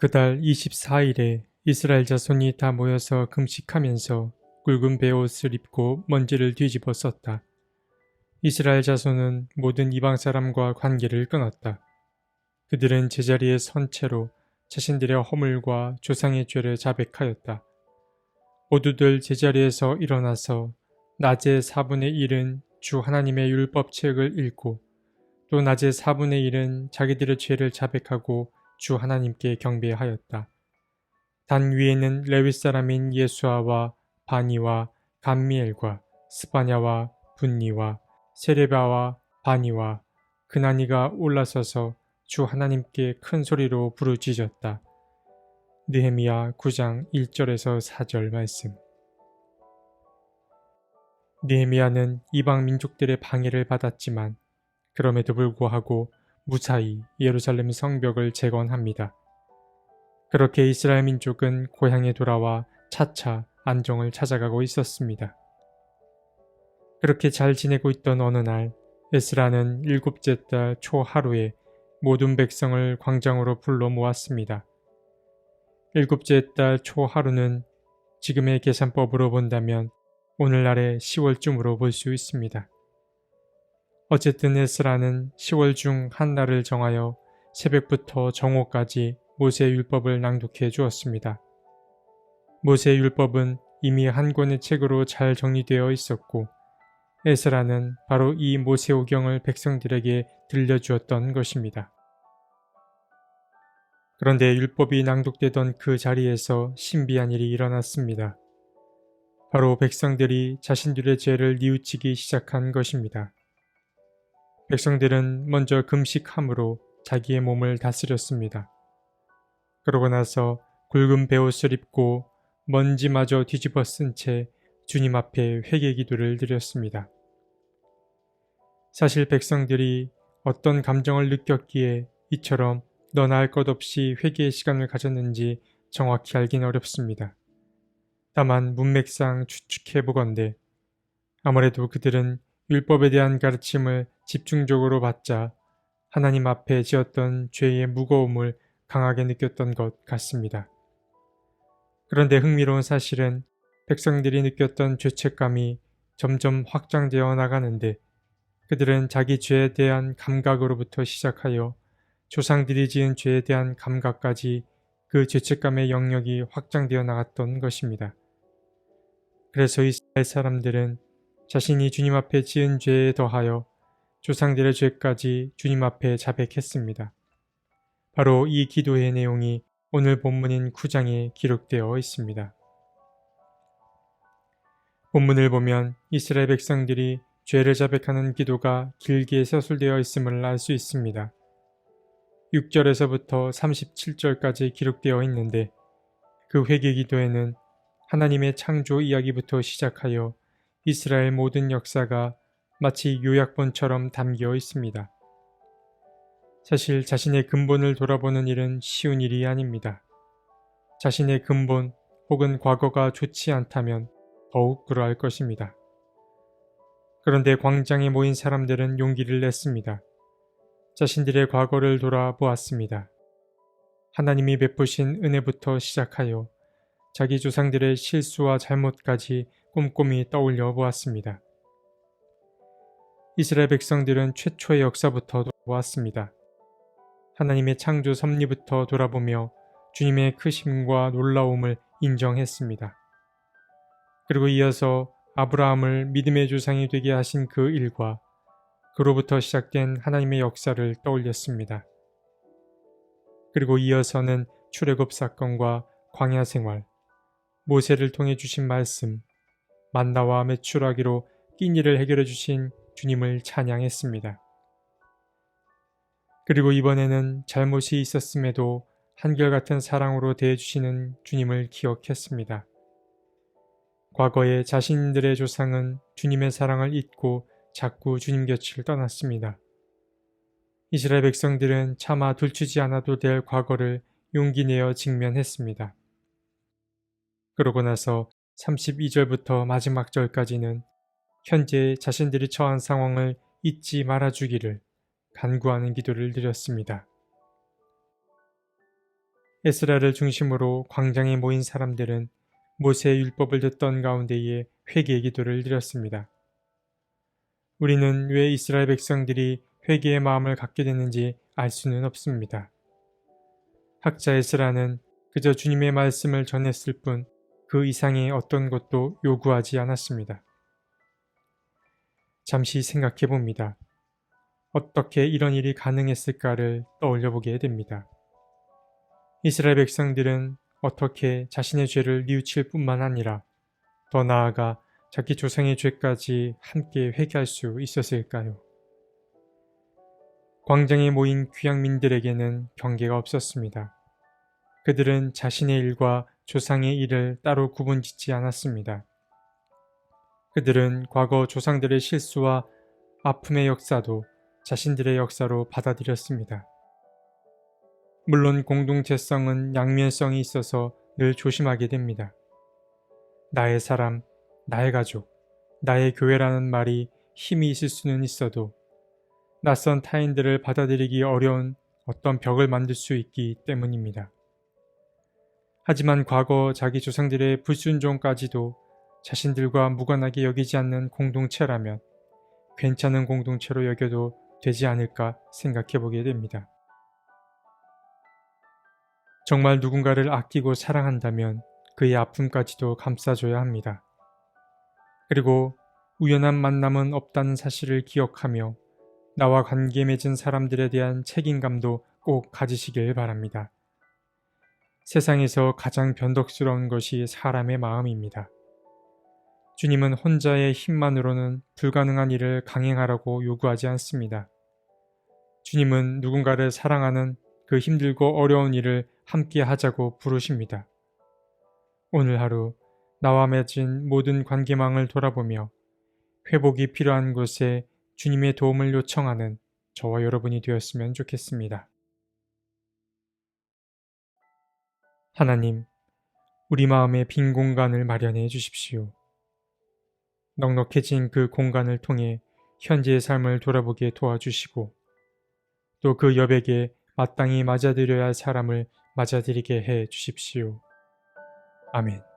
그달 24일에 이스라엘 자손이 다 모여서 금식하면서 굵은 베옷을 입고 먼지를 뒤집어 썼다. 이스라엘 자손은 모든 이방 사람과 관계를 끊었다. 그들은 제자리에 선 채로 자신들의 허물과 조상의 죄를 자백하였다. 모두들 제자리에서 일어나서 낮의 4분의 1은 주 하나님의 율법책을 읽고 또 낮의 4분의 1은 자기들의 죄를 자백하고 주 하나님께 경배하였다. 단 위에는 레위 사람인 예수아와 바니와 감미엘과 스바냐와 분니와 세레바와 바니와 그나니가 올라서서 주 하나님께 큰 소리로 부르짖었다. 느헤미야 9장 1절에서 4절 말씀. 느헤미야는 이방 민족들의 방해를 받았지만 그럼에도 불구하고 무사히 예루살렘 성벽을 재건합니다. 그렇게 이스라엘 민족은 고향에 돌아와 차차 안정을 찾아가고 있었습니다. 그렇게 잘 지내고 있던 어느 날 에스라는 7째 달 초하루에 모든 백성을 광장으로 불러 모았습니다. 7째 달 초하루는 지금의 계산법으로 본다면 오늘날의 10월쯤으로 볼 수 있습니다. 어쨌든 에스라는 10월 중 한 날을 정하여 새벽부터 정오까지 모세의 율법을 낭독해 주었습니다. 모세의 율법은 이미 한 권의 책으로 잘 정리되어 있었고 에스라는 바로 이 모세오경을 백성들에게 들려주었던 것입니다. 그런데 율법이 낭독되던 그 자리에서 신비한 일이 일어났습니다. 바로 백성들이 자신들의 죄를 뉘우치기 시작한 것입니다. 백성들은 먼저 금식함으로 자기의 몸을 다스렸습니다. 그러고 나서 굵은 베옷을 입고 먼지마저 뒤집어 쓴 채 주님 앞에 회개 기도를 드렸습니다. 사실 백성들이 어떤 감정을 느꼈기에 이처럼 너나 할 것 없이 회개의 시간을 가졌는지 정확히 알긴 어렵습니다. 다만 문맥상 추측해보건대 아무래도 그들은 율법에 대한 가르침을 집중적으로 받자 하나님 앞에 지었던 죄의 무거움을 강하게 느꼈던 것 같습니다. 그런데 흥미로운 사실은 백성들이 느꼈던 죄책감이 점점 확장되어 나가는데 그들은 자기 죄에 대한 감각으로부터 시작하여 조상들이 지은 죄에 대한 감각까지 그 죄책감의 영역이 확장되어 나갔던 것입니다. 그래서 이스라엘 사람들은 자신이 주님 앞에 지은 죄에 더하여 조상들의 죄까지 주님 앞에 자백했습니다. 바로 이 기도의 내용이 오늘 본문인 9장에 기록되어 있습니다. 본문을 보면 이스라엘 백성들이 죄를 자백하는 기도가 길게 서술되어 있음을 알 수 있습니다. 6절에서부터 37절까지 기록되어 있는데 그 회개 기도에는 하나님의 창조 이야기부터 시작하여 이스라엘 모든 역사가 마치 요약본처럼 담겨 있습니다. 사실 자신의 근본을 돌아보는 일은 쉬운 일이 아닙니다. 자신의 근본 혹은 과거가 좋지 않다면 더욱 그러할 것입니다. 그런데 광장에 모인 사람들은 용기를 냈습니다. 자신들의 과거를 돌아보았습니다. 하나님이 베푸신 은혜부터 시작하여 자기 조상들의 실수와 잘못까지 꼼꼼히 떠올려 보았습니다. 이스라엘 백성들은 최초의 역사부터 보았습니다. 하나님의 창조 섭리부터 돌아보며 주님의 크심과 놀라움을 인정했습니다. 그리고 이어서 아브라함을 믿음의 조상이 되게 하신 그 일과 그로부터 시작된 하나님의 역사를 떠올렸습니다. 그리고 이어서는 출애굽 사건과 광야 생활, 모세를 통해 주신 말씀, 만나와 메추라기로 끼니를 해결해 주신 주님을 찬양했습니다. 그리고 이번에는 잘못이 있었음에도 한결같은 사랑으로 대해주시는 주님을 기억했습니다. 과거에 자신들의 조상은 주님의 사랑을 잊고 자꾸 주님 곁을 떠났습니다. 이스라엘 백성들은 차마 들추지 않아도 될 과거를 용기 내어 직면했습니다. 그러고 나서 32절부터 마지막 절까지는 현재 자신들이 처한 상황을 잊지 말아주기를 간구하는 기도를 드렸습니다. 에스라를 중심으로 광장에 모인 사람들은 모세의 율법을 듣던 가운데에 회개의 기도를 드렸습니다. 우리는 왜 이스라엘 백성들이 회개의 마음을 갖게 됐는지 알 수는 없습니다. 학자 에스라는 그저 주님의 말씀을 전했을 뿐 그 이상의 어떤 것도 요구하지 않았습니다. 잠시 생각해 봅니다. 어떻게 이런 일이 가능했을까를 떠올려 보게 됩니다. 이스라엘 백성들은 어떻게 자신의 죄를 뉘우칠 뿐만 아니라 더 나아가 자기 조상의 죄까지 함께 회개할 수 있었을까요? 광장에 모인 귀양민들에게는 경계가 없었습니다. 그들은 자신의 일과 조상의 일을 따로 구분짓지 않았습니다. 그들은 과거 조상들의 실수와 아픔의 역사도 자신들의 역사로 받아들였습니다. 물론 공동체성은 양면성이 있어서 늘 조심하게 됩니다. 나의 사람, 나의 가족, 나의 교회라는 말이 힘이 있을 수는 있어도 낯선 타인들을 받아들이기 어려운 어떤 벽을 만들 수 있기 때문입니다. 하지만 과거 자기 조상들의 불순종까지도 자신들과 무관하게 여기지 않는 공동체라면 괜찮은 공동체로 여겨도 되지 않을까 생각해 보게 됩니다. 정말 누군가를 아끼고 사랑한다면 그의 아픔까지도 감싸줘야 합니다. 그리고 우연한 만남은 없다는 사실을 기억하며 나와 관계 맺은 사람들에 대한 책임감도 꼭 가지시길 바랍니다. 세상에서 가장 변덕스러운 것이 사람의 마음입니다. 주님은 혼자의 힘만으로는 불가능한 일을 강행하라고 요구하지 않습니다. 주님은 누군가를 사랑하는 그 힘들고 어려운 일을 함께 하자고 부르십니다. 오늘 하루 나와 맺은 모든 관계망을 돌아보며 회복이 필요한 곳에 주님의 도움을 요청하는 저와 여러분이 되었으면 좋겠습니다. 하나님, 우리 마음에 빈 공간을 마련해 주십시오. 넉넉해진 그 공간을 통해 현재의 삶을 돌아보게 도와주시고 또 그 여백에 마땅히 맞아들여야 할 사람을 맞아들이게 해 주십시오. 아멘.